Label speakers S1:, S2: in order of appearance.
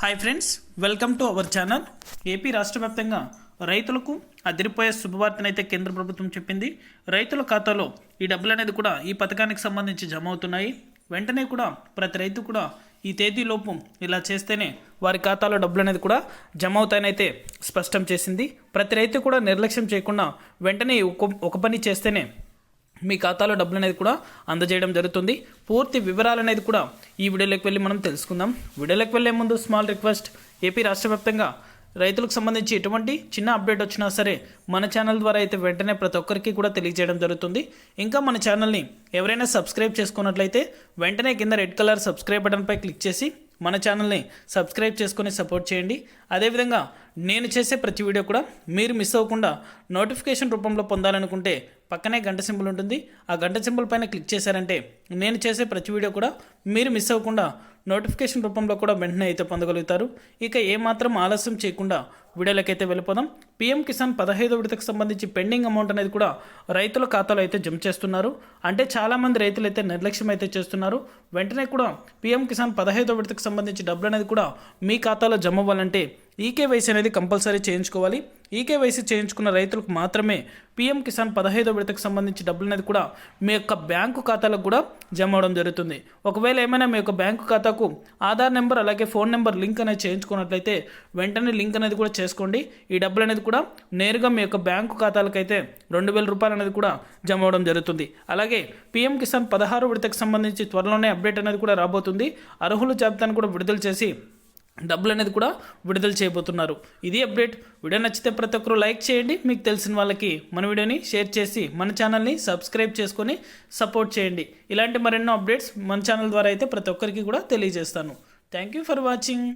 S1: Hi friends, welcome to our channel. AP రాష్ట్ర వ్యాప్తంగా రైతులకు అదిరిపోయే శుభవార్తనైతే కేంద్ర ప్రభుత్వం చెప్పింది. రైతుల ఖాతాలో ఈ డబ్బులు అనేది కూడా ఈ పథకానికి సంబంధించి జమ అవుతున్నాయి. వెంటనే కూడా ప్రతి రైతు కూడా ఈ తేదీలోపు ఇలా చేస్తేనే వారి ఖాతాలో డబ్బులు అనేది కూడా జమ అవుతాయనైతే స్పష్టం చేసింది. ప్రతి రైతు కూడా నిర్లక్ష్యం చేయకుండా వెంటనే ఒక పని చేస్తేనే మీ ఖాతాలో డబ్బులు అనేది కూడా అందజేయడం జరుగుతుంది. పూర్తి వివరాలు అనేది కూడా ఈ వీడియోలోకి వెళ్ళి మనం తెలుసుకుందాం. వీడియోలోకి వెళ్ళే ముందు స్మాల్ రిక్వెస్ట్, ఏపీ రాష్ట్ర వ్యాప్తంగా రైతులకు సంబంధించి ఎటువంటి చిన్న అప్డేట్ వచ్చినా సరే మన ఛానల్ ద్వారా అయితే వెంటనే ప్రతి ఒక్కరికి కూడా తెలియజేయడం జరుగుతుంది. ఇంకా మన ఛానల్ని ఎవరైనా సబ్స్క్రైబ్ చేసుకున్నట్లయితే వెంటనే కింద రెడ్ కలర్ సబ్స్క్రైబ్ బటన్పై క్లిక్ చేసి మన ఛానల్ని సబ్స్క్రైబ్ చేసుకొని సపోర్ట్ చేయండి. అదేవిధంగా నేను చేసే ప్రతి వీడియో కూడా మీరు మిస్ అవ్వకుండా నోటిఫికేషన్ రూపంలో పొందాలనుకుంటే పక్కనే గంట సింబల్ ఉంటుంది. ఆ గంట సింబల్ పైన క్లిక్ చేశారంటే నేను చేసే ప్రతి వీడియో కూడా మీరు మిస్ అవ్వకుండా నోటిఫికేషన్ రూపంలో కూడా వెంటనే అయితే పొందగలుగుతారు. ఇక ఏమాత్రం ఆలస్యం చేయకుండా వీడియోలకైతే వెళ్ళిపోదాం. పీఎం కిసాన్ 15వ విడతకు సంబంధించి పెండింగ్ అమౌంట్ అనేది కూడా రైతుల ఖాతాలో అయితే జమ చేస్తున్నారు. అంటే చాలామంది రైతులు అయితే నిర్లక్ష్యం అయితే చేస్తున్నారు. వెంటనే కూడా పీఎం కిసాన్ 15వ విడతకు సంబంధించి డబ్బులు అనేది కూడా మీ ఖాతాలో జమ అవ్వాలంటే ఈకేవైసీ అనేది కంపల్సరీ చేయించుకోవాలి. ఈకేవైసీ చేయించుకున్న రైతులకు మాత్రమే పీఎం కిసాన్ 15వ విడతకు సంబంధించి డబ్బులు అనేది కూడా మీ యొక్క బ్యాంకు ఖాతాలకు కూడా జమ అవడం జరుగుతుంది. ఒకవేళ ఏమైనా మీ యొక్క బ్యాంకు ఖాతాకు ఆధార్ నెంబర్ అలాగే ఫోన్ నెంబర్ లింక్ అనేది చేయించుకున్నట్లయితే వెంటనే లింక్ అనేది కూడా చేసుకోండి. ఈ డబ్బులు అనేది కూడా నేరుగా మీ యొక్క బ్యాంకు ఖాతాలకైతే 2,000 రూపాయలు అనేది కూడా జమ అవడం జరుగుతుంది. అలాగే పీఎం కిసాన్ 16వ విడతకు సంబంధించి త్వరలోనే అప్డేట్ అనేది కూడా రాబోతుంది. అర్హుల జాబితాను కూడా విడుదల చేసి డబ్బులు అనేది కూడా విడుదల చేయబోతున్నారు. ఇది అప్డేట్. వీడియో నచ్చితే ప్రతి ఒక్కరు లైక్ చేయండి. మీకు తెలిసిన వాళ్ళకి మన వీడియోని షేర్ చేసి మన ఛానల్ని సబ్స్క్రైబ్ చేసుకొని సపోర్ట్ చేయండి. ఇలాంటి మరెన్నో అప్డేట్స్ మన ఛానల్ ద్వారా అయితే ప్రతి ఒక్కరికి కూడా తెలియజేస్తాను. Thank you for watching.